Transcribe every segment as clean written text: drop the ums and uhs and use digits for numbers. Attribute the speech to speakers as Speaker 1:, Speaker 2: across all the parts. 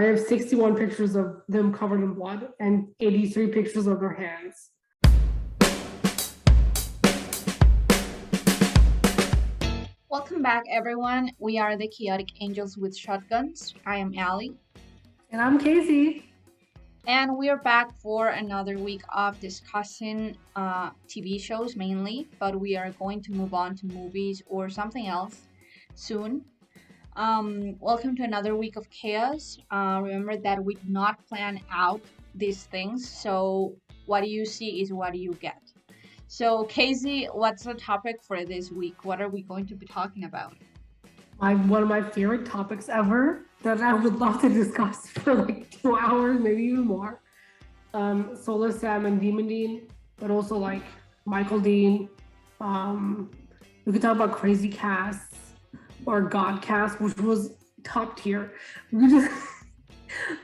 Speaker 1: have 61 pictures of them covered in blood and 83 pictures of their hands.
Speaker 2: Welcome back, everyone. We are the Chaotic Angels with Shotguns. I am Allie.
Speaker 1: And I'm Casey.
Speaker 2: And we are back for another week of discussing TV shows mainly, but we are going to move on to movies or something else soon. Welcome to another week of chaos. Remember that we do not plan out these things, so what you see is what you get. So, Casey, what's the topic for this week? What are we going to be talking about?
Speaker 1: One of my favorite topics ever that I would love to discuss for like 2 hours, maybe even more. Soulless, Sam, and Demon Dean, but also like Michael Dean. We could talk about crazy casts or God cast, which was top tier. We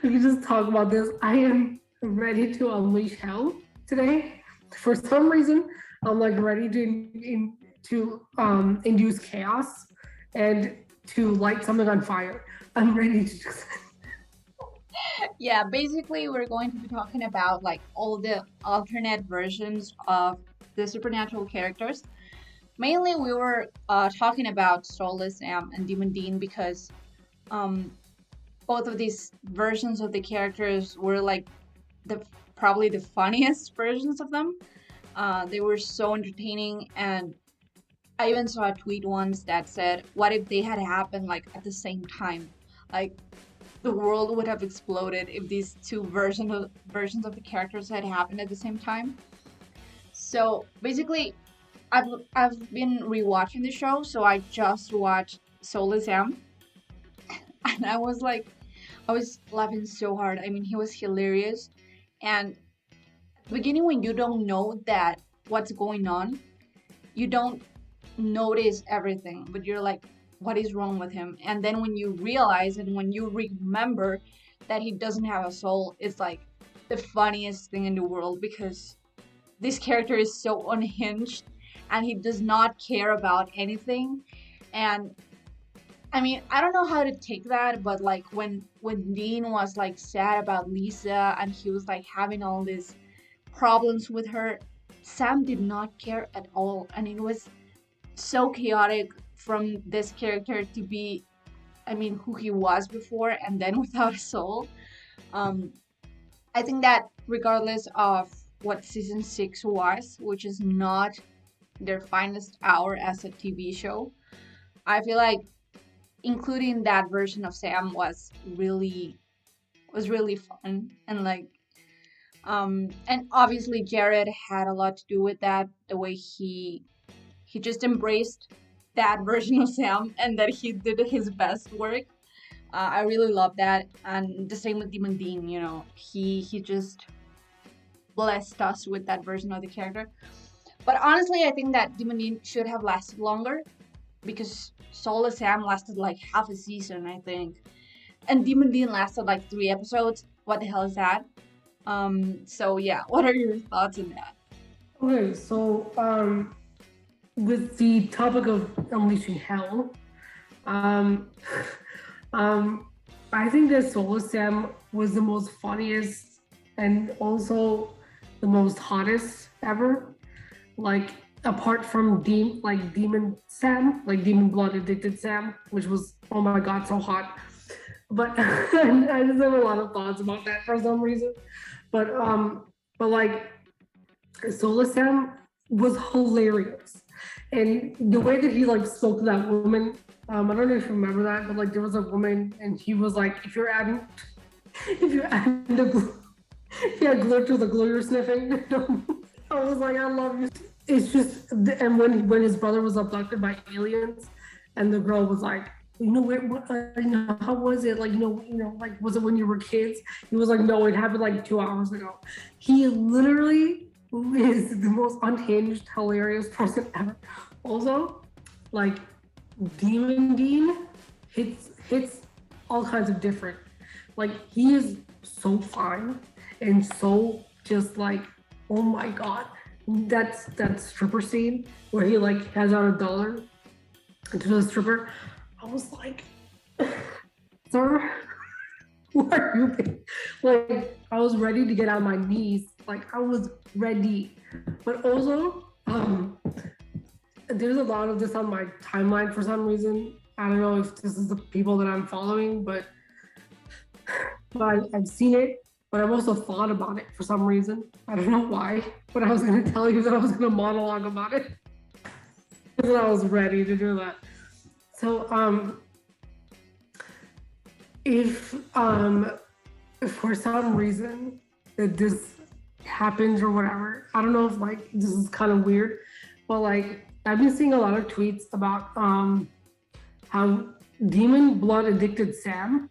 Speaker 1: could just talk about this. I am ready to unleash hell today. For some reason, I'm like ready to induce chaos and to light something on fire. I'm ready to just
Speaker 2: Yeah, basically we're going to be talking about like all the alternate versions of the supernatural characters. Mainly we were talking about Soulless and Demon Dean because both of these versions of the characters were like probably the funniest versions of them. They were so entertaining, and I even saw a tweet once that said, "What if they had happened like at the same time? Like the world would have exploded if these two versions of the characters had happened at the same time." So basically, I've been rewatching the show, so I just watched Soulless Sam, and I was laughing so hard. I mean, he was hilarious, and at the beginning when you don't know that what's going on, you don't notice everything, but you're like, what is wrong with him? And then when you realize and when you remember that he doesn't have a soul, it's like the funniest thing in the world because this character is so unhinged and he does not care about anything. And I mean, I don't know how to take that, but like when Dean was like sad about Lisa and he was like having all these problems with her, Sam did not care at all, and it was so chaotic from this character to be, I mean, who he was before and then without a soul. Um, I think that regardless of what season 6 was, which is not their finest hour as a TV show, I feel like including that version of Sam was really fun, and like and obviously Jared had a lot to do with that, the way he just embraced that version of Sam and that he did his best work. I really love that, and the same with Demon Dean. You know, he just blessed us with that version of the character. But honestly, I think that Demon Dean should have lasted longer because Soulless Sam lasted like half a season, I think, and Demon Dean lasted like 3 episodes. What the hell is that? So yeah, what are your thoughts on that?
Speaker 1: Okay, so with the topic of unleashing hell, um, I think that Soulless Sam was the most funniest and also the most hottest ever. Like apart from Demon Sam, like Demon Blood Addicted Sam, which was oh my god so hot. But I just have a lot of thoughts about that for some reason. But like Soulless Sam was hilarious. And the way that he like spoke to that woman, I don't know if you remember that, but like there was a woman and he was like, if you're adding the glue, if you had glue to the glue you're sniffing, I was like, I love you. It's just, and when his brother was abducted by aliens, and the girl was like, you know, how was it? Like, like, was it when you were kids? He was like, no, it happened like 2 hours ago. He literally is the most unhinged, hilarious person ever. Also, like, Demon Dean hits all kinds of different. Like, he is so fine and so just like, oh my god. That stripper scene where he like has out $1 to the stripper. I was like, sir, Who are you? Like, I was ready to get on my knees. Like, I was ready. But also, there's a lot of this on my timeline for some reason. I don't know if this is the people that I'm following, but I've seen it. But I've also thought about it for some reason. I don't know why. But I was going to tell you that I was going to monologue about it. Because I was ready to do that. So, if for some reason that this happens or whatever, I don't know if like this is kind of weird, but like I've been seeing a lot of tweets about how demon blood addicted Sam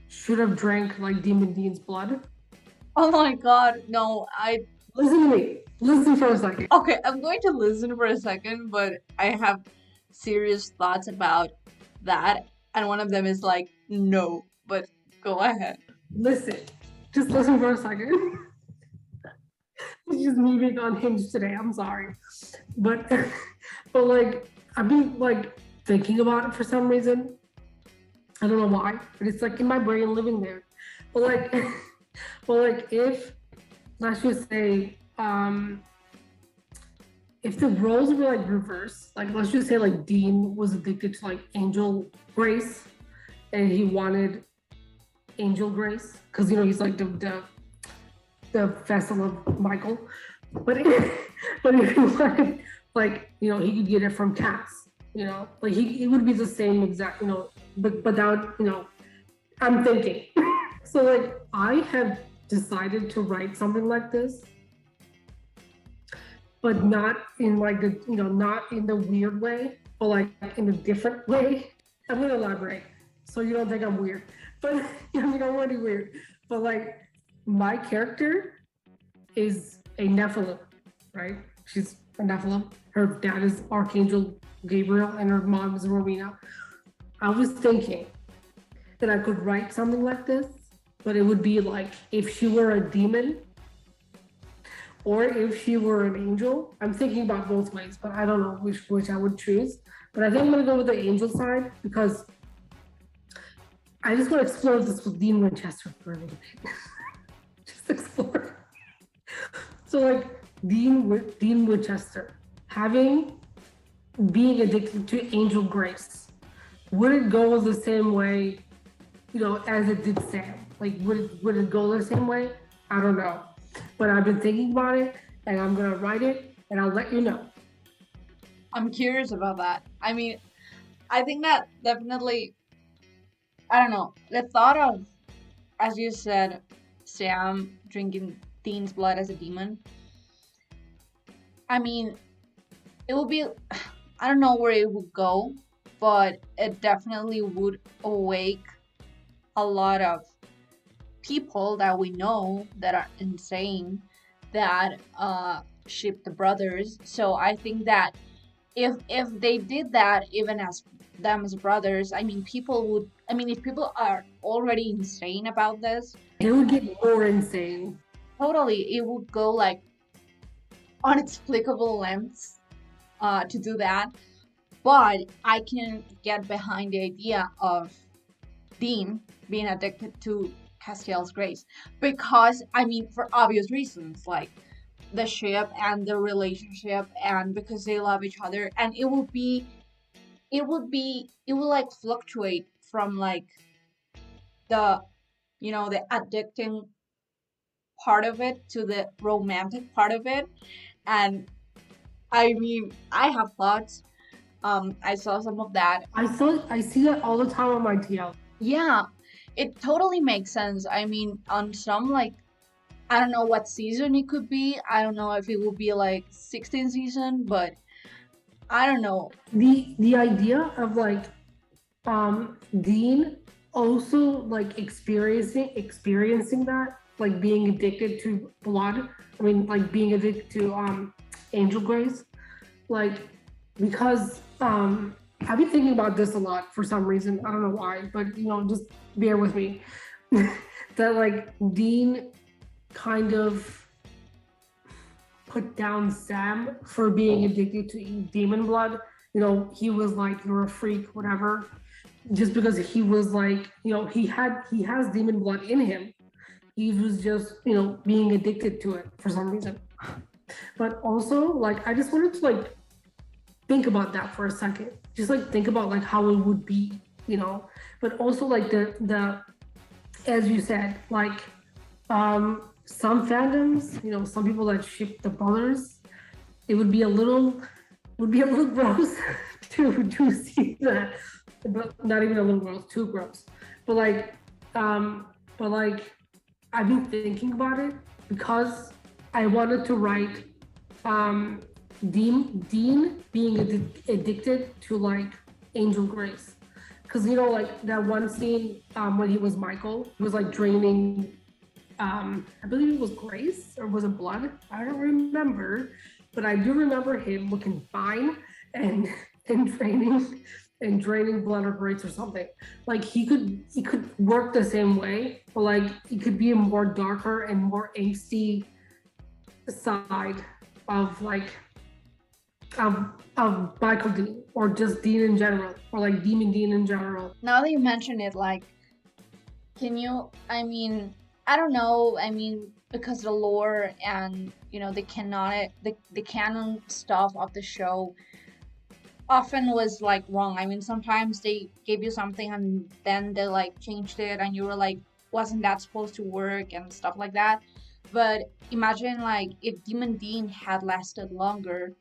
Speaker 1: should have drank like Demon Dean's blood.
Speaker 2: Oh my god, no, I
Speaker 1: Listen to me. Listen for a second.
Speaker 2: okay, I'm going to listen for a second, but I have serious thoughts about that, and one of them is like, no, but go ahead.
Speaker 1: Listen. Just listen for a second. It's just me being unhinged today. I'm sorry. But but like I've been like thinking about it for some reason. I don't know why, but it's like in my brain living there. But like but like if let's just say if the roles were like reversed, like let's just say like Dean was addicted to like Angel Grace and he wanted Angel Grace because you know he's like the vessel of Michael. But but if he wanted like you know he could get it from Cass, you know, like he it would be the same exact, you know, but that would, you know, I'm thinking. So like I have decided to write something like this, but not in like the, you know, not in the weird way, but like in a different way. I'm gonna elaborate so you don't think I'm weird. But I mean I'm already weird. But like my character is a Nephilim, right? She's a Nephilim. Her dad is Archangel Gabriel and her mom is Rowena. I was thinking that I could write something like this, but it would be like if she were a demon or if she were an angel. I'm thinking about both ways, but I don't know which I would choose. But I think I'm gonna go with the angel side because I just want to explore this with Dean Winchester for a little bit. Just explore. So like Dean Winchester having being addicted to Angel Grace, would it go the same way, you know, as it did Sam? Like would it go the same way? I don't know. But I've been thinking about it and I'm gonna write it and I'll let you know.
Speaker 2: I'm curious about that. I mean, I think that definitely, I don't know, the thought of, as you said, Sam drinking Dean's blood as a demon, I mean, it would be, I don't know where it would go, but it definitely would awake a lot of people that we know that are insane that ship the brothers. So I think that if they did that even as them as brothers, I mean people would, I mean if people are already insane about this,
Speaker 1: It would get more insane.
Speaker 2: totally it would go like unexplicable lengths to do that. But I can get behind the idea of Dean being addicted to Castiel's grace because I mean for obvious reasons like the ship and the relationship and because they love each other, and it will like fluctuate from like the, you know, the addicting part of it to the romantic part of it. And I mean I have thoughts, I saw some of that.
Speaker 1: I see that all the time on my TL.
Speaker 2: Yeah, it totally makes sense. I mean on some like, I don't know what season it could be. I don't know if it will be like 16th season, but I don't know.
Speaker 1: The idea of like Dean also like experiencing that, like being addicted to blood. I mean like being addicted to Angel Grace. Like because I've been thinking about this a lot for some reason. I don't know why, but you know, just bear with me. That like Dean kind of put down Sam for being addicted to demon blood. You know, he was like, you're a freak, whatever. just because he was like, he has demon blood in him. He was just, being addicted to it for some reason. But also, like, I just wanted to like think about that for a second. Just like think about like how it would be, But also like the as you said, like some fandoms, some people that ship the brothers, it would be a little gross to see that, but not even a little gross, too gross. But like, um, but like, I've been thinking about it because I wanted to write um, Dean being addicted to like Angel Grace, because like that one scene when he was Michael, he was like draining I believe it was Grace or was it Blood? I don't remember, but I do remember him looking fine and and draining blood or Grace or something. Like he could work the same way, but like he could be a more darker and more angsty side of like of Michael Dean or just Dean in general or like Demon Dean in general.
Speaker 2: Now that you mention it, like, can you? I mean, I don't know. I mean, because the lore and the canon stuff of the show often was like wrong. I mean, sometimes they gave you something and then they like changed it, and you were like, wasn't that supposed to work and stuff like that. But imagine like if Demon Dean had lasted longer,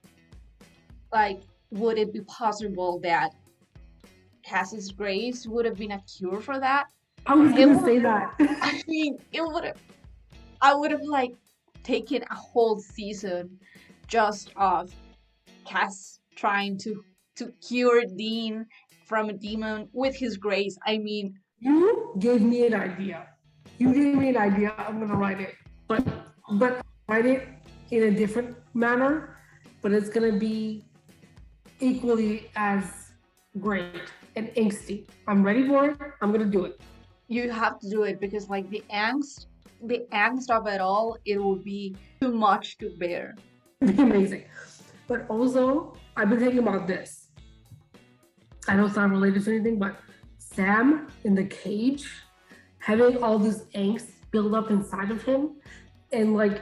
Speaker 2: like, would it be possible that Cass's Grace would have been a cure for that?
Speaker 1: I was
Speaker 2: It
Speaker 1: gonna
Speaker 2: would.
Speaker 1: say that.
Speaker 2: I mean, it would have. I would have like taken a whole season just of Cass trying to cure Dean from a demon with his grace. I mean,
Speaker 1: You gave me an idea. You gave me an idea. I'm gonna write it, but write it in a different manner. But it's gonna be equally as great and angsty. I'm ready for it. I'm gonna do it.
Speaker 2: you have to do it because like the angst of it all, it will be too much to bear.
Speaker 1: It'd be amazing. But also, I've been thinking about this. I know it's not related to anything, but Sam in the cage, having all this angst build up inside of him, and like,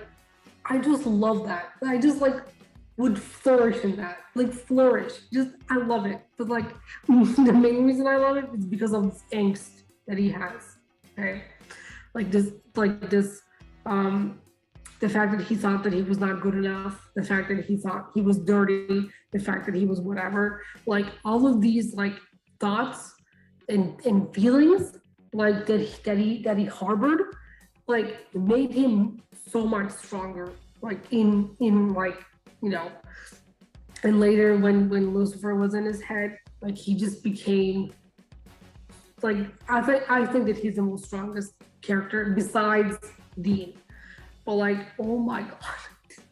Speaker 1: I just love that. I just like would flourish in that, like flourish. Just I love it. But like, the main reason I love it is because of this angst that he has. Okay, like this, um, the fact that he thought that he was not good enough, the fact that he thought he was dirty, the fact that he was whatever, like all of these like thoughts and feelings like that he harbored, like made him so much stronger. Like in like you know, and later when Lucifer was in his head, like he just became like I think that he's the most strongest character besides Dean. But like, oh my god,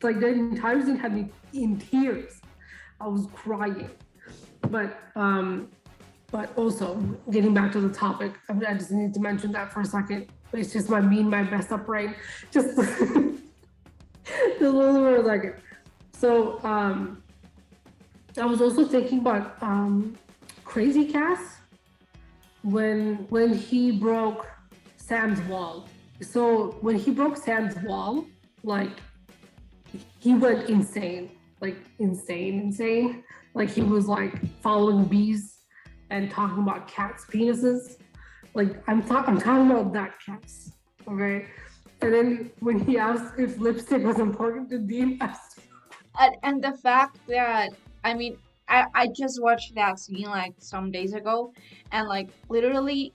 Speaker 1: like the entire scene had me in tears. I was crying. But also getting back to the topic, I just need to mention that for a second. It's just my messed up brain. Just just a little for a second. So I was also thinking about Crazy Cass when he broke Sam's wall. So when he broke Sam's wall, like he went insane, like insane. Like he was like following bees and talking about cats' penises. Like I'm talking about that Cass, okay? And then when he asked if lipstick was important to Dean,
Speaker 2: And the fact that, I mean, I just watched that scene like some days ago, and like literally,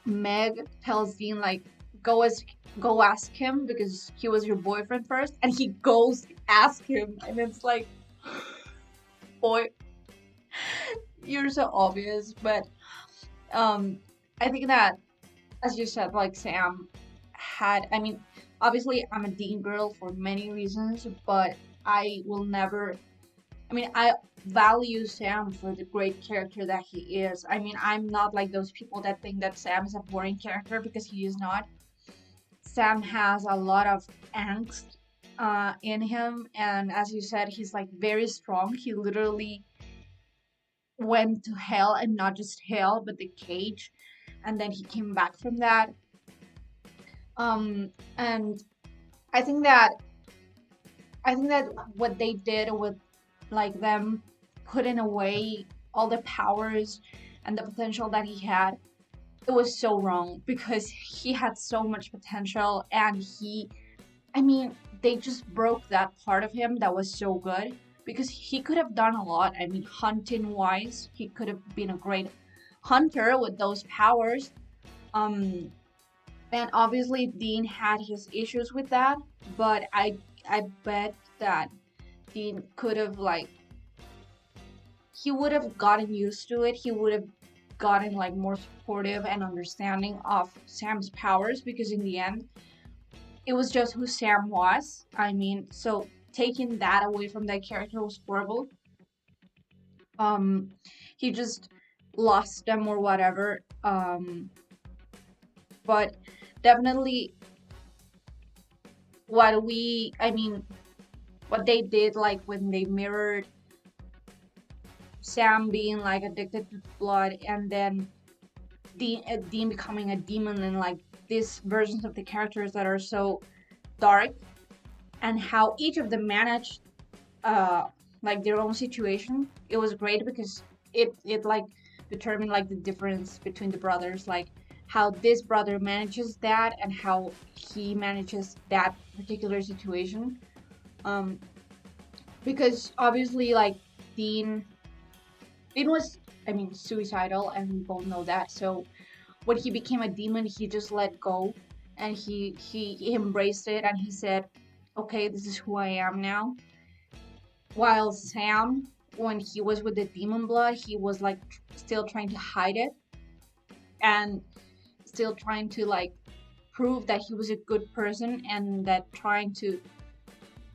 Speaker 2: Meg tells Dean like, go as go ask him because he was your boyfriend first, and he goes ask him, and it's like, boy, you're so obvious. But um, I think that, as you said, like Sam had, I mean, obviously I'm a Dean girl for many reasons, but I will never, I mean, I value Sam for the great character that he is. I mean, I'm not like those people that think that Sam is a boring character because he is not. Sam has a lot of angst in him, and as you said, he's like very strong. He literally went to hell, and not just hell but the cage, and then he came back from that. And I think that I think that what they did with like them putting away all the powers and the potential that he had, it was so wrong because he had so much potential, and I mean, they just broke that part of him that was so good, because he could have done a lot. I mean, hunting wise, he could have been a great hunter with those powers. Um, and obviously Dean had his issues with that, but I bet that Dean could have like he would have gotten used to it. He would have gotten like more supportive and understanding of Sam's powers, because in the end it was just who Sam was. I mean, so taking that away from that character was horrible. Um, he just lost them or whatever. But definitely I mean, what they did, like when they mirrored Sam being like addicted to blood, and then Dean becoming a demon, and like these versions of the characters that are so dark, and how each of them managed uh like their own situation. It was great because it like determined like the difference between the brothers, like how this brother manages that and how he manages that particular situation. um because obviously like dean dean was, I mean, suicidal, and we both know that. So when he became a demon, he just let go, and he embraced it, and he said, okay, this is who I am now. While Sam, when he was with the demon blood, he was like still trying to hide it, and still trying to like prove that he was a good person, and that trying to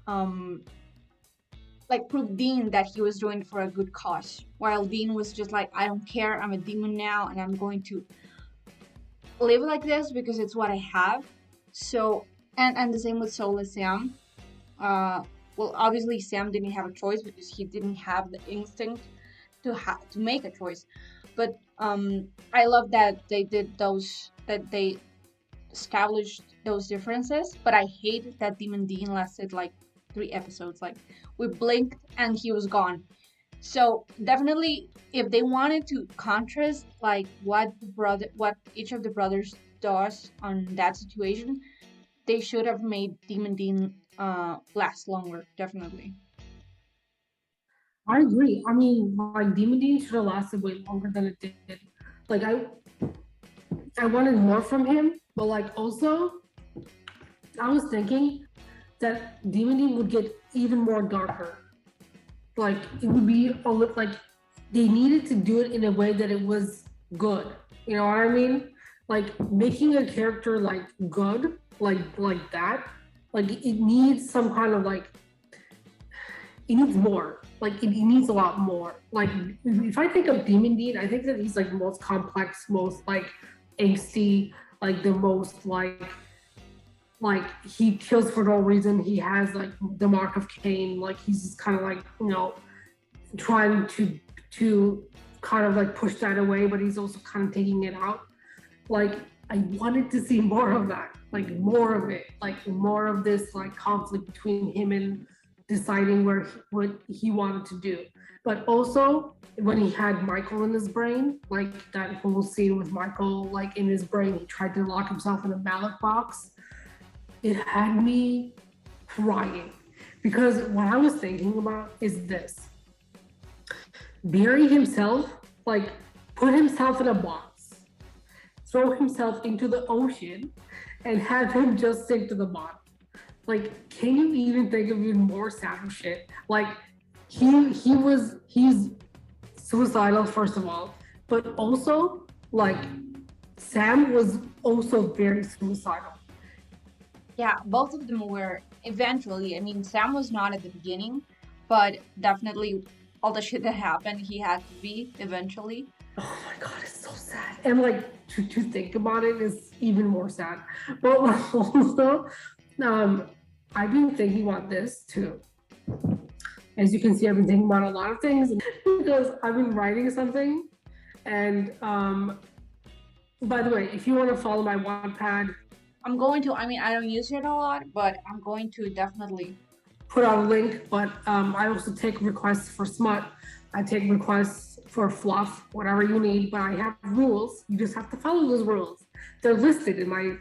Speaker 2: um like prove Dean that he was doing it for a good cause. While Dean was just like, I don't care, I'm a demon now, and I'm going to live like this because it's what I have. So, and the same with Soulless Sam. Uh, well, obviously Sam didn't have a choice because he didn't have the instinct to make a choice. But I love that they did those, that they established those differences. But I hate that Demon Dean lasted like 3 episodes. Like we blinked and he was gone. So definitely, if they wanted to contrast like what each of the brothers does on that situation, they should have made Demon Dean last longer. Definitely.
Speaker 1: I agree. I mean, like Demon Dean should have lasted way longer than it did. Like I wanted more from him, but like also I was thinking that Demon Dean would get even more darker. Like it would be a like they needed to do it in a way that it was good. You know what I mean? Like making a character like good, like that, like it needs some kind of like it needs more. Like it needs a lot more. Like if I think of Demon Dean, I think that he's like the most complex, most like angsty, like the most like he kills for no reason. He has like the mark of Cain. Like he's just kind of like trying to kind of like push that away, but he's also kind of taking it out. Like I wanted to see more of that, like more of it, like more of this like conflict between him and deciding what he wanted to do. But also when he had Michael in his brain, like that whole scene with Michael, like in his brain, he tried to lock himself in a ballot box. It had me crying because what I was thinking about is this: bury himself, like put himself in a box, throw himself into the ocean, and have him just sink to the bottom. Like, can you even think of even more sad shit? Like, he's suicidal first of all, but also like Sam was also very suicidal.
Speaker 2: Yeah, both of them were eventually. I mean, Sam was not at the beginning, but definitely all the shit that happened, he had to be eventually.
Speaker 1: Oh my god, it's so sad. And like to think about it is even more sad. But also, um, I've been thinking about this too. As you can see, I've been thinking about a lot of things because I've been writing something. And by the way, if you want to follow my Wattpad,
Speaker 2: I'm going to, I mean, I don't use it a lot, but I'm going to definitely.
Speaker 1: put out a link. But I also take requests for smut. I take requests for fluff, whatever you need. But I have rules. You just have to follow those rules. They're listed in my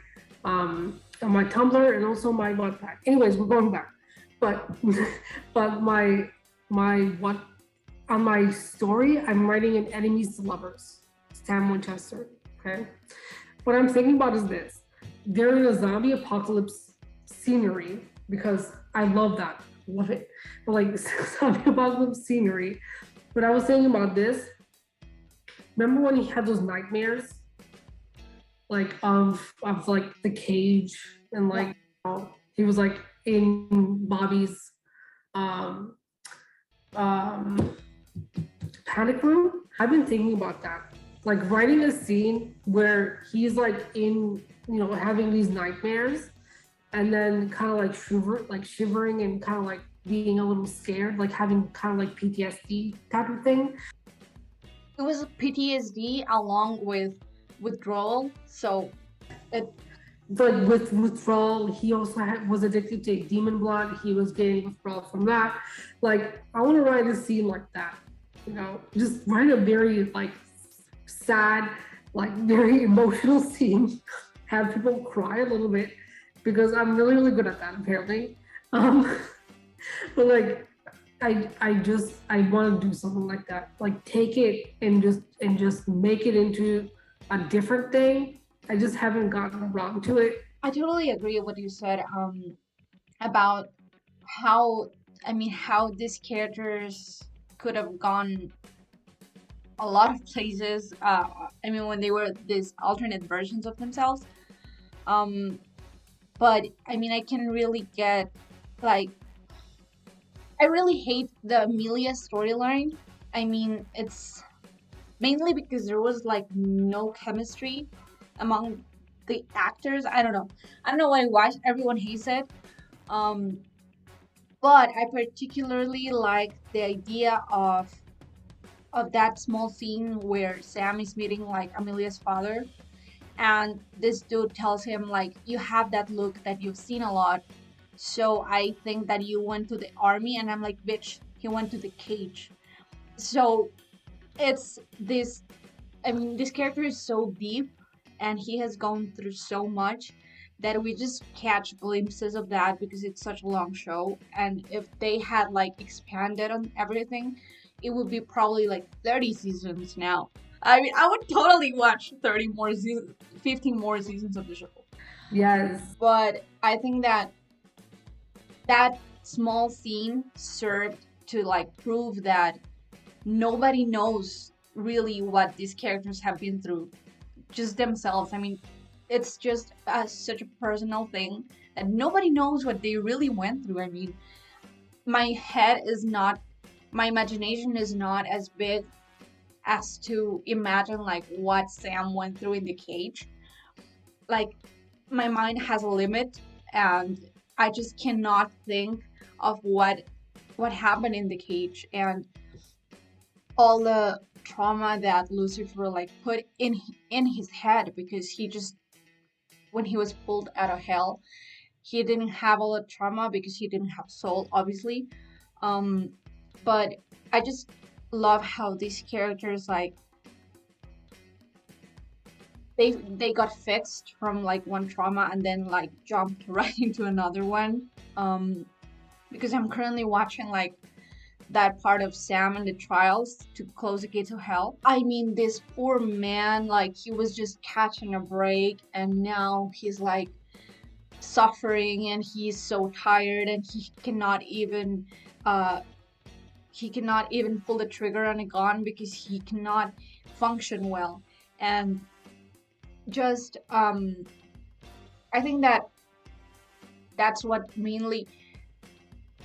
Speaker 1: on my Tumblr and also my Wattpad. Anyways, we're going back. But but my what on my story, I'm writing an enemies to lovers, Sam Winchester. Okay. What I'm thinking about is this. They're in a zombie apocalypse scenery because I love that. Love it. But like zombie apocalypse scenery. But I was thinking about this. Remember when he had those nightmares? Like of like the cage and like he was like in Bobby's um um panic room. I've been thinking about that. Like writing a scene where he's like in, having these nightmares and then kind of like shivering and kind of like being a little scared, like having kind of like PTSD type of thing.
Speaker 2: It was PTSD along with withdrawal. So it,
Speaker 1: Like with withdrawal, he also was addicted to demon blood. He was getting withdrawal from that. Like I want to write a scene like that, just write a very like sad, like very emotional scene, have people cry a little bit because I'm really, really good at that apparently. Um, but like I want to do something like that. Like take it and just make it into a different thing. I just haven't gotten around to it.
Speaker 2: I totally agree with what you said about how, I mean, how these characters could have gone a lot of places. I mean, when they were these alternate versions of themselves. Um, but I mean, I can really get like, I really hate the Amelia storyline. I mean, it's mainly because there was like no chemistry among the actors. I don't know. I don't know why everyone hates it. Um, but I particularly like the idea of that small scene where Sam is meeting like Amelia's father, and this dude tells him like, you have that look that you've seen a lot, so I think that you went to the army. And I'm like, bitch, he went to the cage. So it's this, I mean, this character is so deep and he has gone through so much that we just catch glimpses of that because it's such a long show. And if they had like expanded on everything, it would be probably like 30 seasons now. I mean, I would totally watch 30 more seasons, 15 more seasons of the show.
Speaker 1: Yes.
Speaker 2: But I think that that small scene served to like prove that nobody knows really what these characters have been through, just themselves. I mean, it's just such a personal thing that nobody knows what they really went through. I mean, my head is not, my imagination is not as big as to imagine like what Sam went through in the cage. Like, my mind has a limit, and I just cannot think of what happened in the cage and all the trauma that Lucifer like put in his head, because he just, when he was pulled out of hell, he didn't have all the trauma because he didn't have soul, obviously. um but I just love how these characters like they got fixed from like one trauma and then like jumped right into another one. Because I'm currently watching like that part of Sam and the trials to close the gates of hell. I mean, this poor man, like he was just catching a break and now he's like suffering and he's so tired and uh he cannot even pull the trigger on a gun because he cannot function well. And just I think that that's what mainly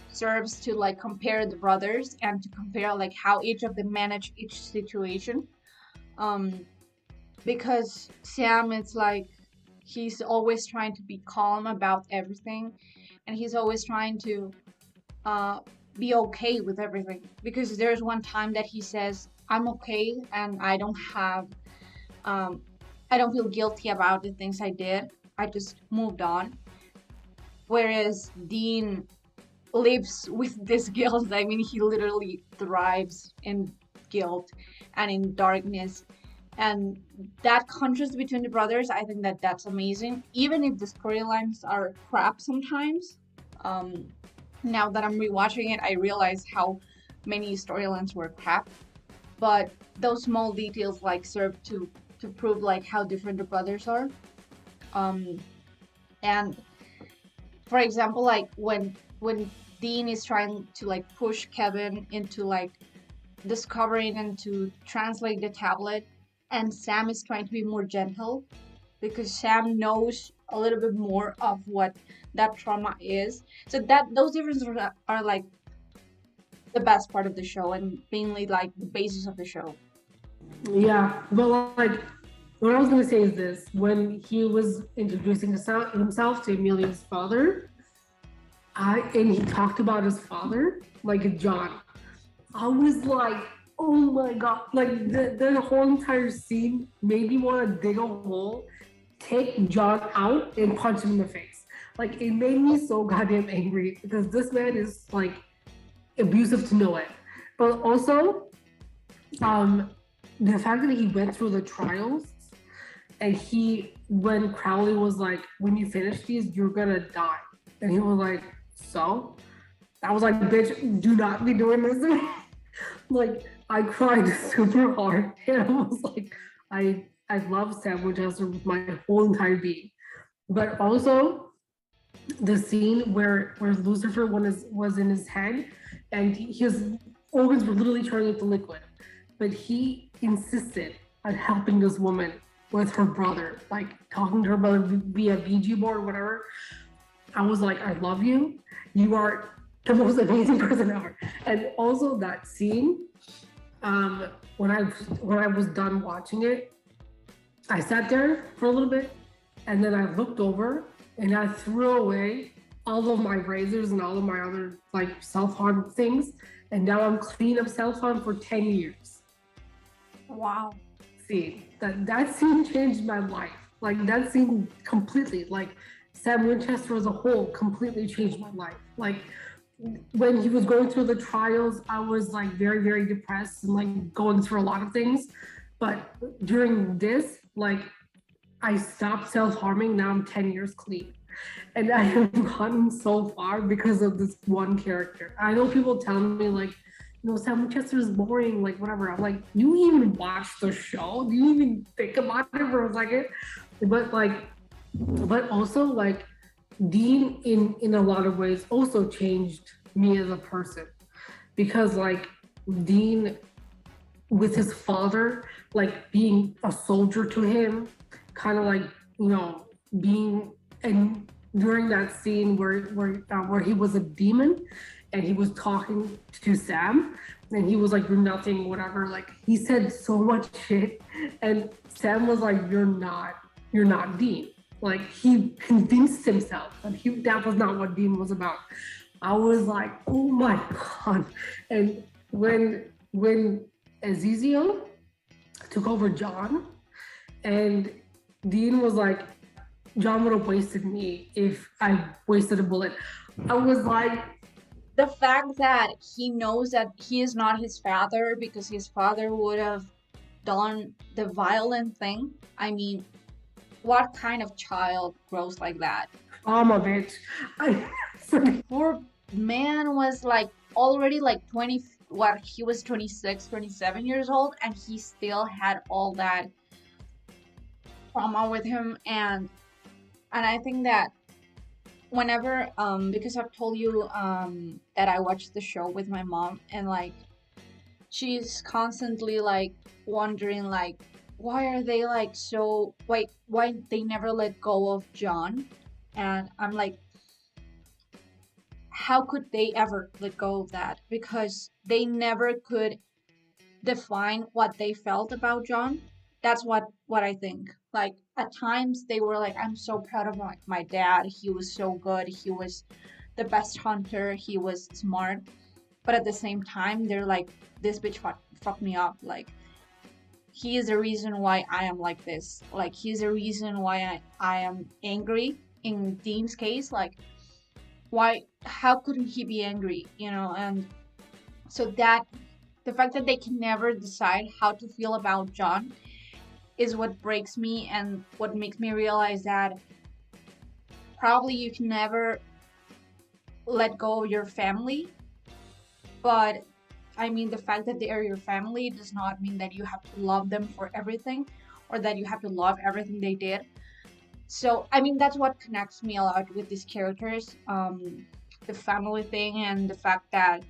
Speaker 2: serves to like compare the brothers and to compare like how each of them manage each situation. um because Sam, it's like he's always trying to be calm about everything, and he's always trying to uh be okay with everything, because there's one time that he says, I'm okay and um I don't feel guilty about the things I did. I just moved on. Whereas Dean lives with this guilt. I mean, he literally thrives in guilt and in darkness. And that contrast between the brothers, I think that that's amazing. Even if the storylines are crap sometimes, um, now that I'm rewatching it, I realize how many storylines were crap. But those small details like serve to prove like how different the brothers are. Um, and for example, like when Dean is trying to like push Kevin into like discovering and to translate the tablet, and Sam is trying to be more gentle because Sam knows a little bit more of what that trauma is. So that those differences are like the best part of the show and mainly like the basis of the show.
Speaker 1: Yeah, but like what I was gonna say is this: when he was introducing himself to Emilia's father, and he talked about his father, like John. I was like, oh my god! Like the whole entire scene made me want to dig a hole, take John out, and punch him in the face. Like it made me so goddamn angry because this man is like abusive to no end. But also, um, the fact that he went through the trials and when Crowley was like, when you finish these, you're gonna die. And he was like, so? I was like, bitch, do not be doing this to me. Like, I cried super hard. And I was like, I love Sam Winchester with my whole entire being. But also the scene where Lucifer was in his head and his organs were literally turning into liquid. But he insisted on helping this woman with her brother, like talking to her brother via Ouija board or whatever. I was like, I love you. You are the most amazing person ever. And also that scene, um, when I was done watching it, I sat there for a little bit, and then I looked over and I threw away all of my razors and all of my other like self harm things, and now I'm clean of self harm for 10 years.
Speaker 2: Wow.
Speaker 1: See that scene changed my life. Like that scene completely. Like Sam Winchester as a whole completely changed my life. Like when he was going through the trials, I was like very depressed and like going through a lot of things. But during this, like I stopped self harming. Now I'm 10 years clean. And I have gotten so far because of this one character. I know people tell me like, Sam Winchester is boring, like whatever. I'm like, do you even watch the show? Do you even think about it for a second? But like, but also like Dean in a lot of ways also changed me as a person because like Dean with his father, like being a soldier to him, kind of like, being, and during that scene where he was a demon and he was talking to Sam and he was like, you're nothing, whatever. Like he said so much shit. And Sam was like, you're not Dean. Like he convinced himself that was not what Dean was about. I was like, oh my God. And when Azizel took over John, and Dean was like, John would have wasted me if I wasted a bullet. I was like,
Speaker 2: The fact that he knows that he is not his father because his father would have done the violent thing. I mean, what kind of child grows like that?
Speaker 1: trauma, bitch. I,
Speaker 2: Poor man was like already like 20, what, he was 26, 27 years old, and he still had all that trauma with him. And I think that whenever because I've told you that I watched the show with my mom, and like she's constantly like wondering like why are they like so why they never let go of John. And I'm like, how could they ever let go of that, because they never could define what they felt about John. That's what I think. Like at times they were like, I'm so proud of my dad. He was so good. He was the best hunter. He was smart. but at the same time they're like, this bitch fucked me up. Like, he is the reason why I am like this. Like, he's the reason why I am angry. In Dean's case, like, why, how couldn't he be angry, you know? And so that, the fact that they can never decide how to feel about John is what breaks me and what makes me realize that probably you can never let go of your family. But I mean, the fact that they are your family does not mean that you have to love them for everything, or that you have to love everything they did. So I mean, that's what connects me a lot with these characters, the family thing, and the fact that,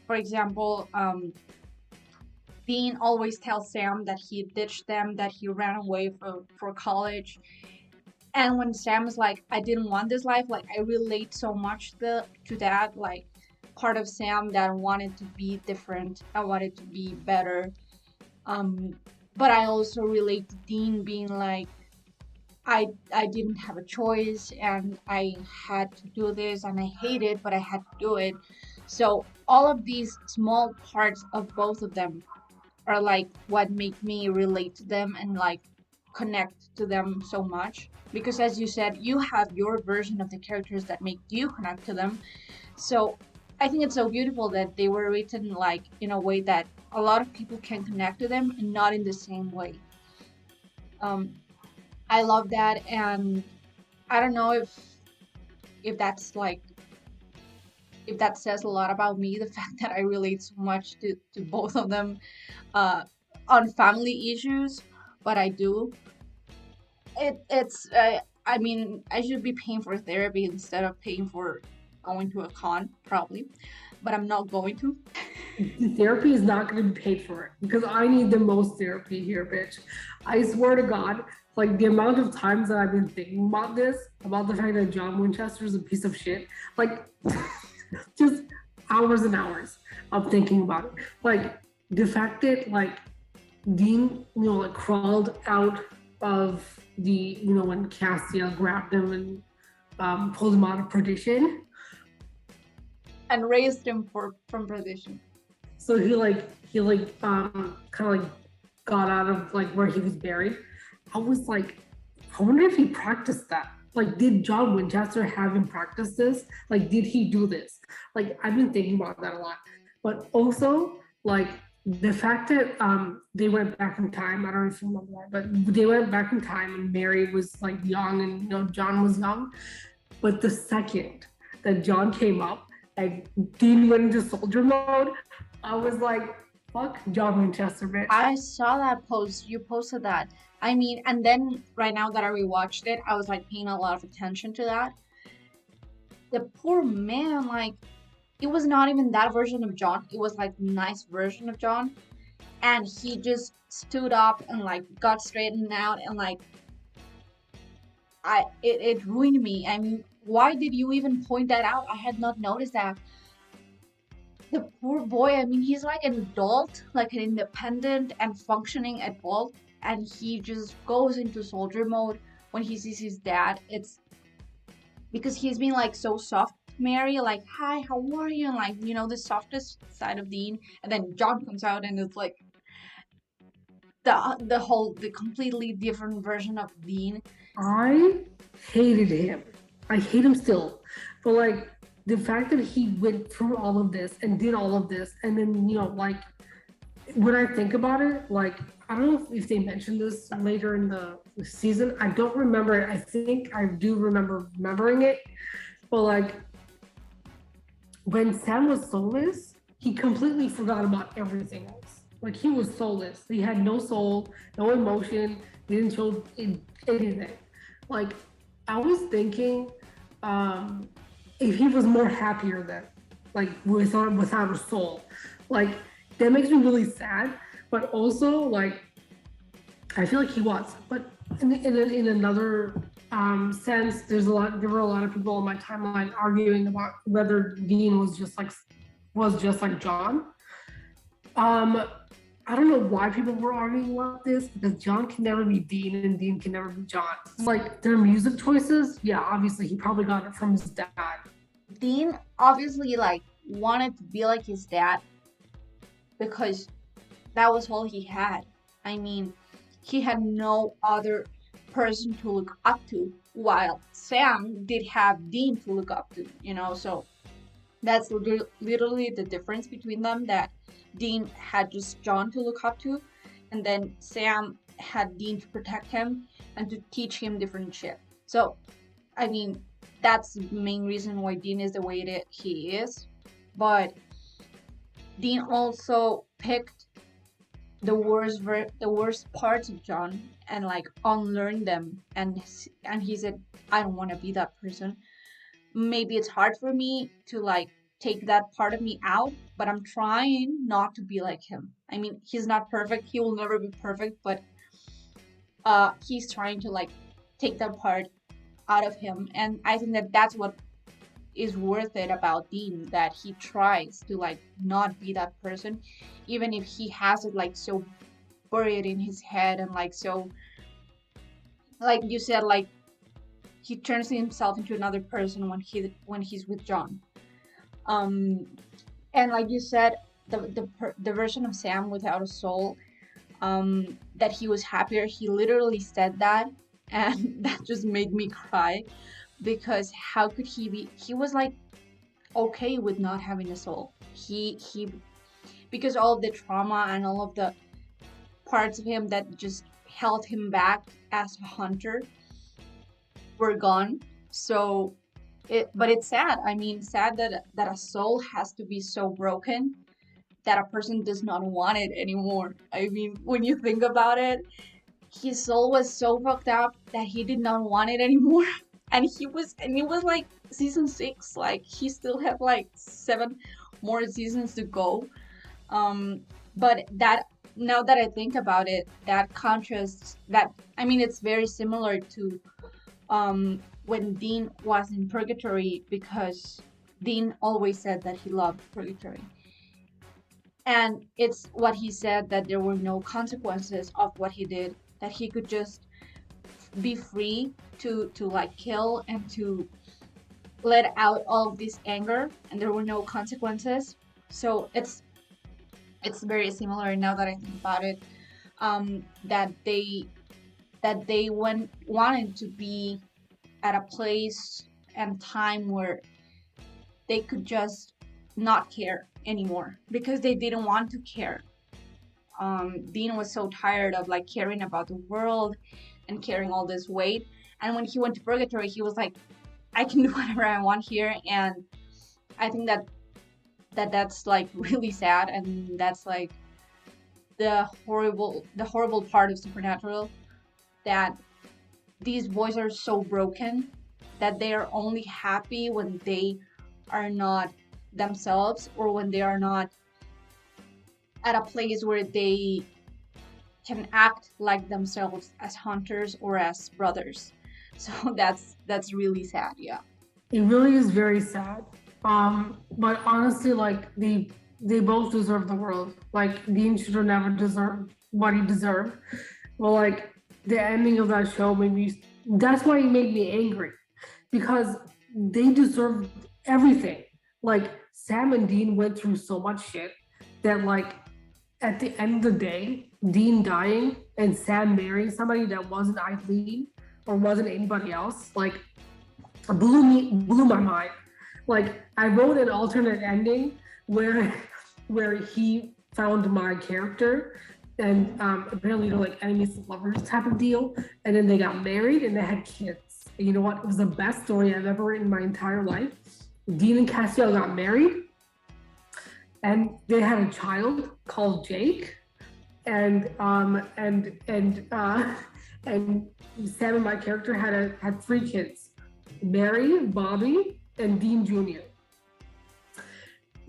Speaker 2: for example, Dean always tells Sam that he ditched them, that he ran away for college. And when Sam is like, I didn't want this life, like, I relate so much to that, like, part of Sam that wanted to be different, I wanted to be better. Um, but I also relate to Dean being like, I didn't have a choice and I had to do this and I hate it, but I had to do it. So all of these small parts of both of them are like what make me relate to them and like connect to them so much, because as you said, you have your version of the characters that make you connect to them. So I think it's so beautiful that they were written like in a way that a lot of people can connect to them and not in the same way. um I love that. And I don't know if that's like, if that says a lot about me, the fact that I relate so much to both of them, uh on family issues, but I do. It's I mean, I should be paying for therapy instead of paying for going to a con, probably, but I'm not going to.
Speaker 1: Therapy is not going to be paid for it because I need the most therapy here, bitch. I swear to God, like the amount of times that I've been thinking about this, about the fact that John Winchester is a piece of shit, like just hours and hours of thinking about it. Like the fact that like Dean, like crawled out of the, when Castiel grabbed him and pulled him out of perdition.
Speaker 2: And raised him from perdition.
Speaker 1: So kind of like got out of like where he was buried. I was like, I wonder if he practiced that. Like, did John Winchester have him practice this? Like, did he do this? Like, I've been thinking about that a lot. But also, like, the fact that they went back in time, I don't know if you remember that, but they went back in time and Mary was like young and John was young. But the second that John came up and Dean went into soldier mode, I was like, fuck John Winchester, bitch.
Speaker 2: I saw that post. You posted that. I mean, and then right now that I rewatched it, I was like paying a lot of attention to that. The poor man, like, it was not even that version of John. It was like nice version of John, and he just stood up and like got straightened out and like, it ruined me. I mean, why did you even point that out? I had not noticed that. The poor boy, I mean, he's like an adult, like an independent and functioning adult, and he just goes into soldier mode when he sees his dad. It's because he's been like so soft to Mary, like, hi, how are you? And like, the softest side of Dean. And then John comes out and it's like the completely different version of Dean.
Speaker 1: I hated him. I hate him still. But like the fact that he went through all of this and did all of this, and then like when I think about it, like I don't know if they mentioned this later in the season. I don't remember it. I think I do remember remembering it, but like when Sam was soulless, he completely forgot about everything else. Like he was soulless. He had no soul, no emotion. He didn't show anything. Like I was thinking, if he was more happier then, like without a soul, like that makes me really sad. But also like I feel like he was. But in another sense, there were a lot of people on my timeline arguing about whether Dean was just like John. I don't know why people were arguing about this because John can never be Dean and Dean can never be John. Like their music choices, yeah, obviously he probably got it from his dad.
Speaker 2: Dean obviously like wanted to be like his dad because that was all he had. I mean, he had no other person to look up to, while Sam did have Dean to look up to, so that's literally the difference between them, that Dean had just John to look up to, and then Sam had Dean to protect him and to teach him different shit. So, I mean, that's the main reason why Dean is the way that he is. But Dean also picked the worst parts of John and like unlearned them, and he said, I don't want to be that person. Maybe it's hard for me to like take that part of me out, but I'm trying not to be like him. I mean, he's not perfect. He will never be perfect, but he's trying to like take that part out of him, and I think that that's what is worth it about Dean, that he tries to like not be that person, even if he has it like so buried in his head, and like so, like you said, like he turns himself into another person when he's with John. Um, and like you said, the version of Sam without a soul, that he was happier. He literally said that, and that just made me cry, because how could he be? He was like okay with not having a soul. He because all of the trauma and all of the parts of him that just held him back as a hunter were gone. So but it's sad. I mean, sad that a soul has to be so broken that a person does not want it anymore. I mean, when you think about it, his soul was so fucked up that he did not want it anymore. And it was like season 6, like he still had like 7 more seasons to go. But that, now that I think about it, that contrast, that, I mean, it's very similar to when Dean was in purgatory, because Dean always said that he loved purgatory. And it's what he said, that there were no consequences of what he did, that he could just be free to like kill and to let out all of this anger, and there were no consequences. So it's very similar now that I think about it, that they wanted to be at a place and time where they could just not care anymore, because they didn't want to care. Dean was so tired of like caring about the world and carrying all this weight, and when he went to purgatory, he was like, I can do whatever I want here. And I think that's like really sad, and that's like the horrible part of Supernatural, that these boys are so broken that they are only happy when they are not themselves, or when they are not at a place where they can act like themselves as hunters or as brothers. So that's really sad. Yeah.
Speaker 1: It really is very sad. But honestly, like they both deserve the world. Like Dean should have never deserved what he deserved. Well, like the ending of that show made me. That's why it made me angry, because they deserved everything. Like Sam and Dean went through so much shit that, like, at the end of the day, Dean dying and Sam marrying somebody that wasn't Eileen or wasn't anybody else, like, blew my mind. Like, I wrote an alternate ending where he found my character, and apparently they're like enemies to lovers type of deal, and then they got married and they had kids. And you know what? It was the best story I've ever written in my entire life. Dean and Castiel got married, and they had a child called Jake, and Sam and my character had 3 kids: Mary, Bobby, and Dean Jr.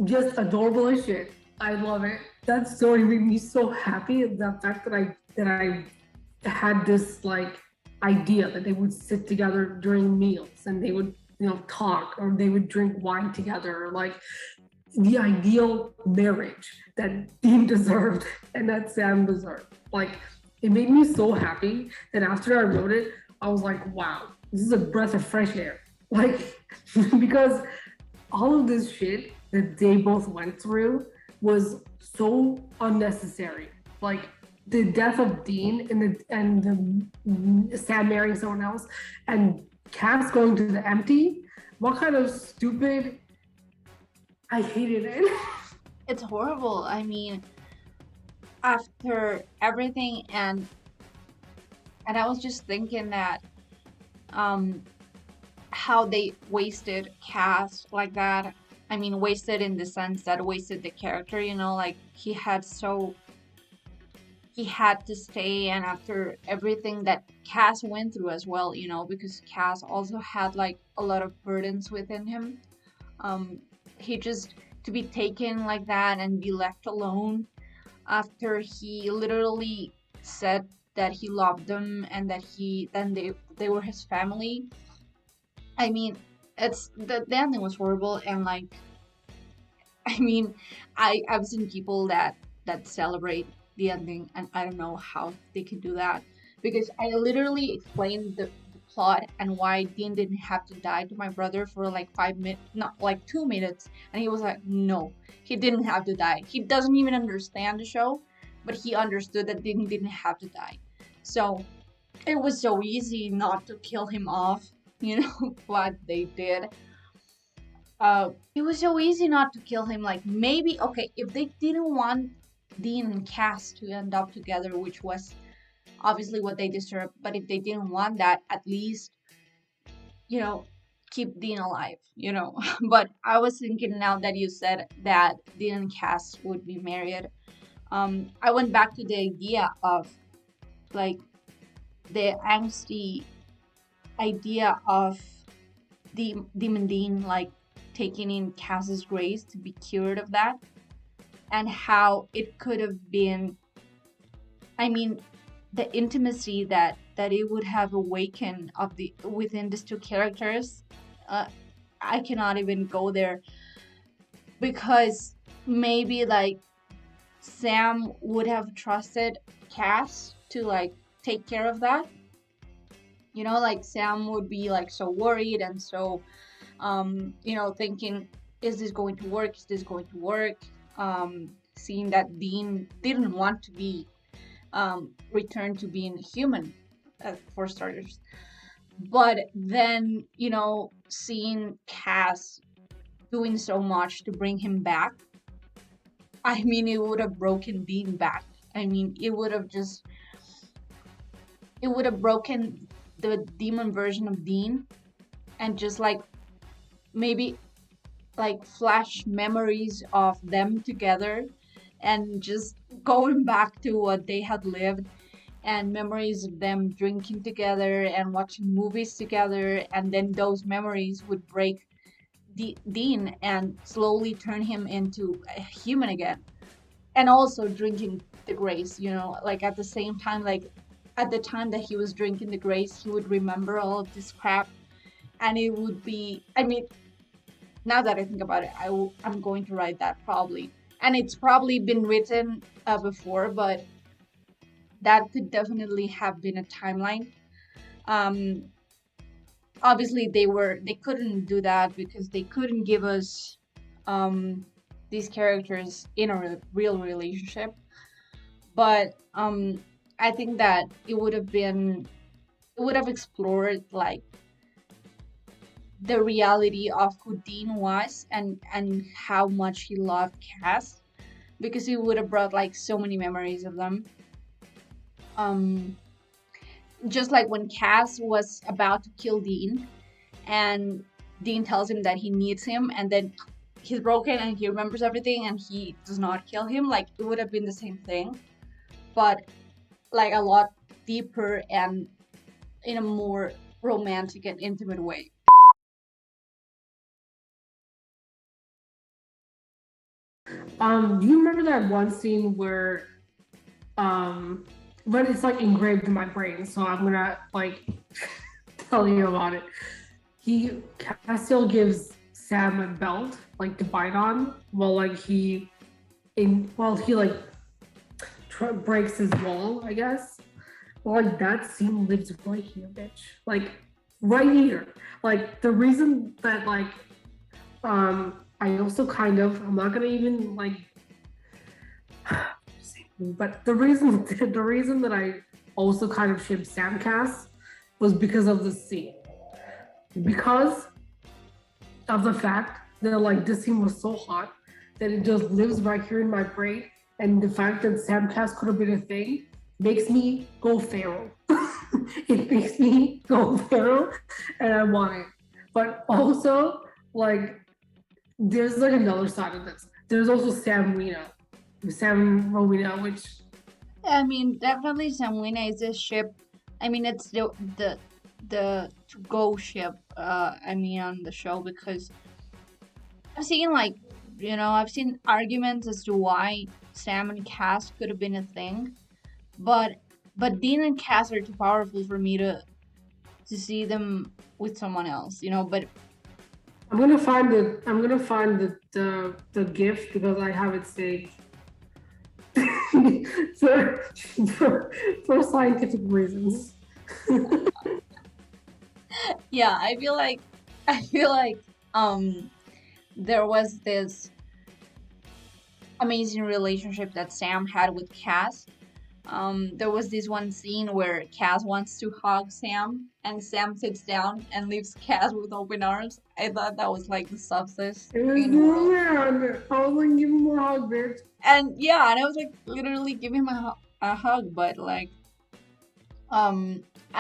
Speaker 1: Just adorable as shit. I love it. That story made me so happy. The fact that I had this like idea that they would sit together during meals and they would, talk, or they would drink wine together, like the ideal marriage that Dean deserved and that Sam deserved. Like, it made me so happy that after I wrote it, I was like, wow, this is a breath of fresh air. Like, because all of this shit that they both went through was so unnecessary. Like the death of Dean and the Sam marrying someone else and Cass going to the empty. What kind of stupid? I hated it.
Speaker 2: It's horrible. I mean, after everything, and I was just thinking that um how they wasted Cass like that. I mean, wasted in the sense that wasted the character, like he had to stay, and after everything that Cass went through as well, because Cass also had like a lot of burdens within him. Um, he just to be taken like that and be left alone after he literally said that he loved them and that they were his family. I mean, the ending was horrible, and like, I mean, I've seen people that celebrate the ending, and I don't know how they can do that because I literally explained the plot and why Dean didn't have to die to my brother for like 5 minutes, not like 2 minutes, and he was like, no, he didn't have to die. He doesn't even understand the show, but he understood that Dean didn't have to die. So it was so easy not to kill him off, what they did. It was so easy not to kill him. Like, maybe, okay, if they didn't want Dean and Cass to end up together, which was obviously what they deserved, but if they didn't want that, at least, you know, keep Dean alive. But I was thinking, now that you said that Dean and Cass would be married, I went back to the idea of like the angsty idea of Demon Dean like taking in Cass's grace to be cured of that, and how it could have been. I mean, the intimacy that it would have awakened of the within these two characters. Uh, I cannot even go there because maybe like Sam would have trusted Cass to like take care of that. Like Sam would be like so worried and so thinking, is this going to work? Is this going to work? Seeing that Dean didn't want to be returned to being human, for starters. But then, seeing Cass doing so much to bring him back, I mean, it would have broken Dean back. I mean, it would have broken the demon version of Dean and just like maybe like flash memories of them together and just going back to what they had lived, and memories of them drinking together and watching movies together, and then those memories would break Dean and slowly turn him into a human again. And also drinking the grace, like at the same time, like at the time that he was drinking the grace, he would remember all of this crap, and it would be, I mean, now that I think about it, I'm going to write that probably. And it's probably been written before, but that could definitely have been a timeline. Um, Obviously, they couldn't do that because they couldn't give us these characters in a real relationship. But I think that it would have explored like the reality of who Dean was and how much he loved Cass, because it would have brought like so many memories of them. Um, just like when Cass was about to kill Dean, and Dean tells him that he needs him, and then he's broken and he remembers everything and he does not kill him. Like, it would have been the same thing, but like a lot deeper and in a more romantic and intimate way.
Speaker 1: Do you remember that one scene where um but it's like engraved in my brain, so I'm gonna like tell you about it. Castiel gives Sam a belt like to bite on while like he like breaks his wall, I guess. Well, like that scene lives right here, bitch. Like right here. Like the reason that like I also kind of, I'm not gonna even like, but the reason that I also kind of shipped Sam Cass was because of the scene, because of the fact that like this scene was so hot that it just lives right here in my brain, and the fact that Sam Cass could have been a thing makes me go feral. It makes me go feral, and I want it. But also, like, there's like another side of this. There's also Sam Rowena, which
Speaker 2: I mean, definitely Samwina is a ship. I mean, it's the to go ship. I mean, on the show because I've seen like I've seen arguments as to why Sam and Cass could have been a thing, but Dean and Cass are too powerful for me to see them with someone else. But
Speaker 1: I'm gonna find the gift because I have it saved. for, for for scientific reasons.
Speaker 2: yeah, I feel like there was this amazing relationship that Sam had with Cass. There was this one scene where Cass wants to hug Sam, and Sam sits down and leaves Cass with open arms. I thought that was like the softest
Speaker 1: It was
Speaker 2: thing in the world.
Speaker 1: weird. I was like, give me more hug, bitch.
Speaker 2: And yeah, and I was like literally giving him a hug, but like, I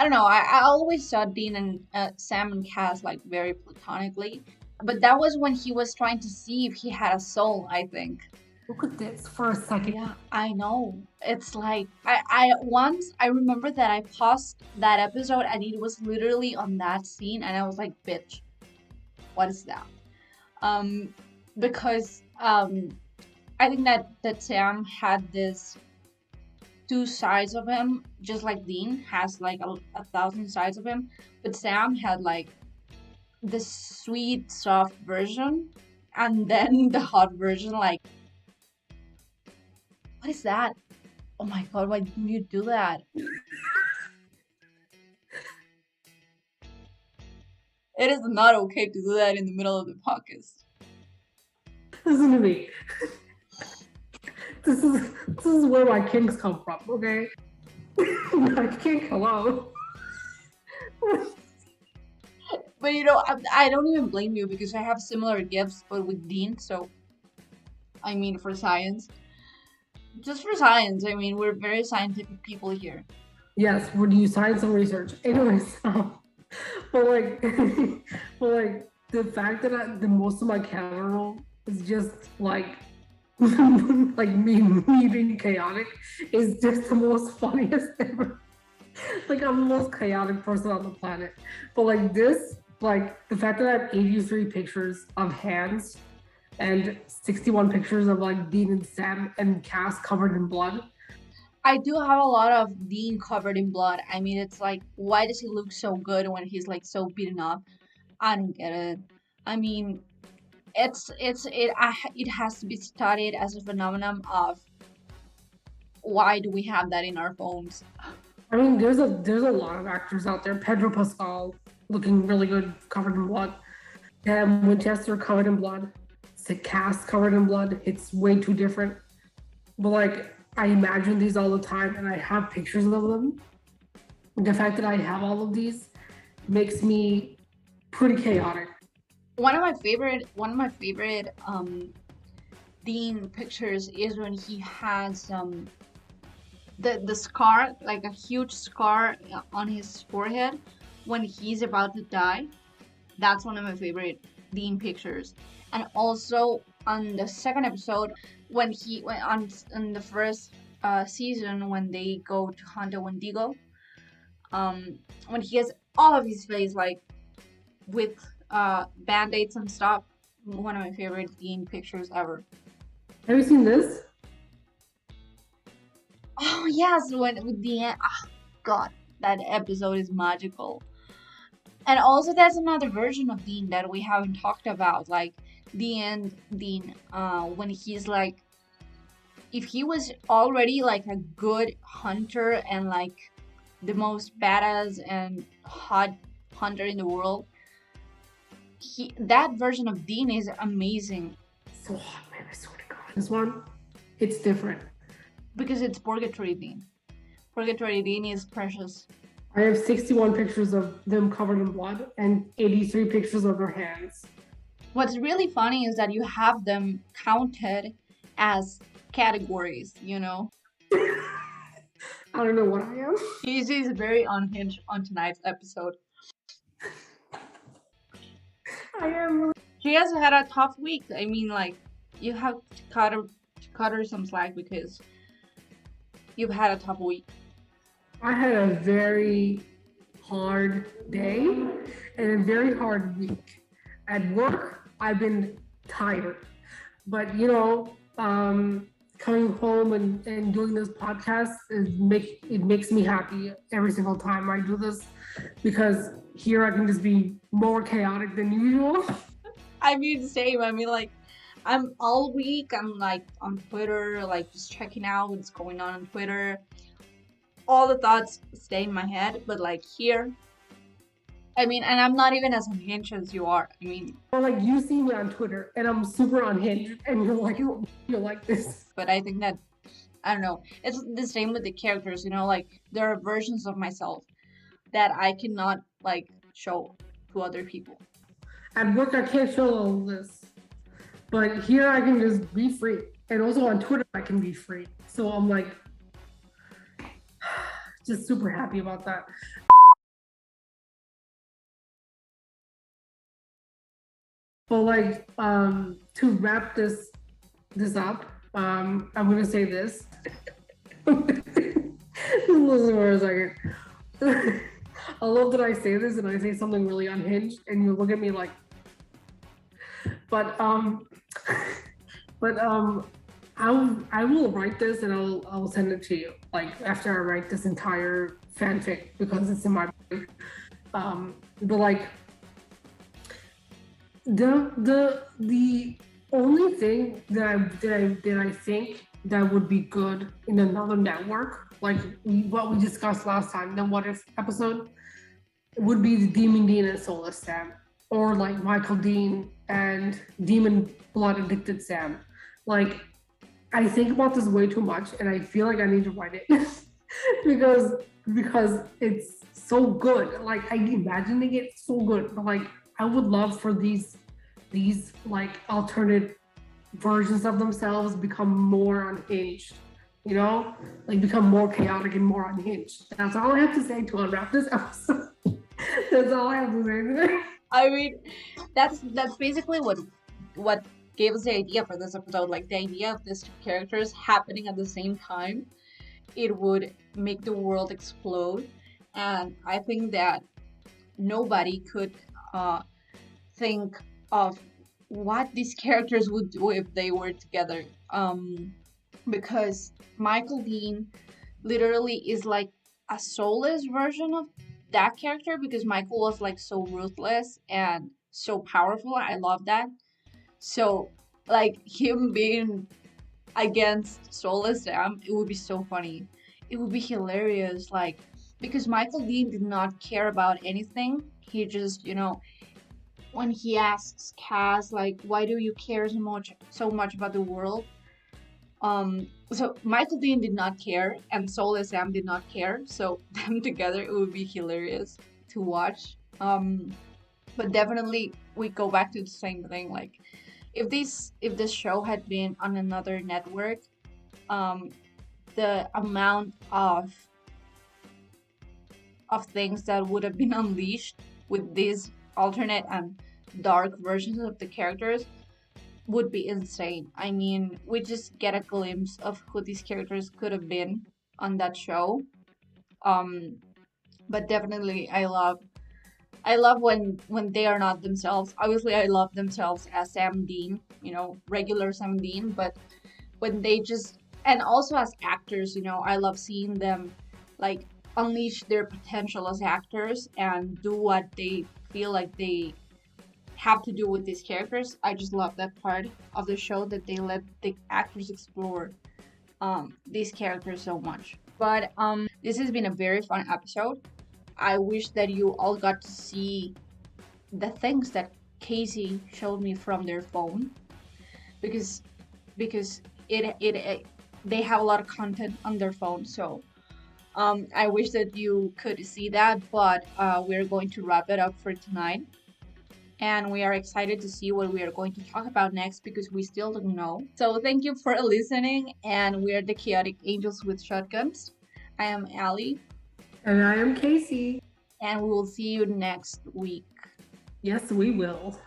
Speaker 2: don't know. I always saw Dean and Sam and Cass like very platonically, but that was when he was trying to see if he had a soul, I think.
Speaker 1: Look at this for a second.
Speaker 2: Yeah, I know. It's like I once I remember that I paused that episode and it was literally on that scene and I was like, bitch, what is that? Um because I think that Sam had this two sides of him, just like Dean has like a thousand sides of him, but Sam had like the sweet, soft version and then the hot version. Like, what is that? Oh my god, why didn't you do that? It is not okay to do that in the middle of the podcast.
Speaker 1: Listen to me. This is where my kinks come from, okay? My kink, hello.
Speaker 2: But I don't even blame you because I have similar gifts, but with Dean. So I mean, for science, just for science. I mean, we're very scientific people here.
Speaker 1: Yes, we're do science and research. Anyways, but like, but like the fact that the most of my camera roll is just like, like me being chaotic is just the most funniest ever. Like I'm the most chaotic person on the planet. But like this, like the fact that I have 83 pictures of hands and 61 pictures of like Dean and Sam and Cass covered in blood.
Speaker 2: I do have a lot of Dean covered in blood. I mean, it's like, why does he look so good when he's like so beaten up? I don't get it. I mean, it has to be studied as a phenomenon of why do we have that in our phones?
Speaker 1: I mean, there's a lot of actors out there. Pedro Pascal looking really good, covered in blood. Winchester covered in blood. Cass covered in blood. It's way too different. But like, I imagine these all the time, and I have pictures of them. The fact that I have all of these makes me pretty chaotic.
Speaker 2: One of my favorite Dean pictures is when he has the scar, like a huge scar on his forehead when he's about to die. That's one of my favorite Dean pictures. And also on the second episode, when he went on the first season when they go to hunt a Wendigo, when he has all of his face like with band-aids and stuff. One of my favorite Dean pictures ever.
Speaker 1: Have you seen this?
Speaker 2: Oh yes, when with the end. Ah, God, that episode is magical. And also, that's another version of Dean that we haven't talked about, like the end Dean, when he's like, if he was already like a good hunter and like the most badass and hot hunter in the world, that version of Dean is amazing.
Speaker 1: So hot, man, I swear to God. This one, it's different.
Speaker 2: Because it's Purgatory Dean. Purgatory Dean is precious.
Speaker 1: I have 61 pictures of them covered in blood and 83 pictures of their hands.
Speaker 2: What's really funny is that you have them counted as categories, you know?
Speaker 1: I don't know what I am.
Speaker 2: He's very unhinged on tonight's episode.
Speaker 1: I am.
Speaker 2: She has had a tough week. I mean, like, you have to cut her some slack because you've had a tough week.
Speaker 1: I had a very hard day and a very hard week. At work, I've been tired. But, coming home and doing this podcast it makes me happy every single time I do this, because here I can just be more chaotic than usual.
Speaker 2: I mean, same. I mean, like, I'm all week. I'm like on Twitter, like just checking out what's going on Twitter. All the thoughts stay in my head, but like here, I mean, and I'm not even as unhinged as you are. I mean,
Speaker 1: Or like you see me on Twitter and I'm super unhinged and you're like this.
Speaker 2: but I think that, I don't know, it's the same with the characters, you know, like there are versions of myself that I cannot like show to other people.
Speaker 1: At work, I can't show all this, but here I can just be free. And also on Twitter, I can be free. So I'm like, just super happy about that. But like, to wrap this up, I'm gonna say this. Listen for a second. I love that I say this and I say something really unhinged, and you look at me like. But I will write this and I'll send it to you, like after I write this entire fanfic, because it's in my brain. But like the only thing that I think that would be good in another network, like what we discussed last time, the What If episode, would be the Demon Dean and Soulless Sam, or like Michael Dean and Demon Blood Addicted Sam. Like, I think about this way too much, and I feel like I need to write it because it's so good. Like, I'm imagining it so good, but like I would love for these like alternate versions of themselves become more unhinged, like become more chaotic and more unhinged. That's all I have to say to unwrap this episode. That's all I have to say today.
Speaker 2: I mean, that's basically what gave us the idea for this episode. Like the idea of these two characters happening at the same time, it would make the world explode. And I think that nobody could think of what these characters would do if they were together. Because Michael Dean literally is like a soulless version of that character, because Michael was like so ruthless and so powerful. I love that. So like him being against Soulless Sam, it would be so funny. It would be hilarious, like because Michael Dean did not care about anything. He just, when he asks Cass like, "Why do you care so much about the world?" So Michael Dean did not care, and Soulless Sam did not care. So them together, it would be hilarious to watch. But definitely we go back to the same thing. Like, if this show had been on another network, the amount of things that would have been unleashed with these alternate and dark versions of the characters would be insane. I mean, we just get a glimpse of who these characters could have been on that show. But definitely I love when they are not themselves. Obviously I love themselves as Sam Dean, regular Sam Dean, but when they just, and also as actors, I love seeing them like unleash their potential as actors and do what they feel like they have to do with these characters. I just love that part of the show, that they let the actors explore these characters so much. But this has been a very fun episode. I wish that you all got to see the things that Casey showed me from their phone because it they have a lot of content on their phone. So I wish that you could see that, but we're going to wrap it up for tonight. And we are excited to see what we are going to talk about next because we still don't know. So thank you for listening, and we are the Chaotic Angels with Shotguns. I am Allie,
Speaker 1: And I am Casey.
Speaker 2: and we will see you next week.
Speaker 1: Yes, we will.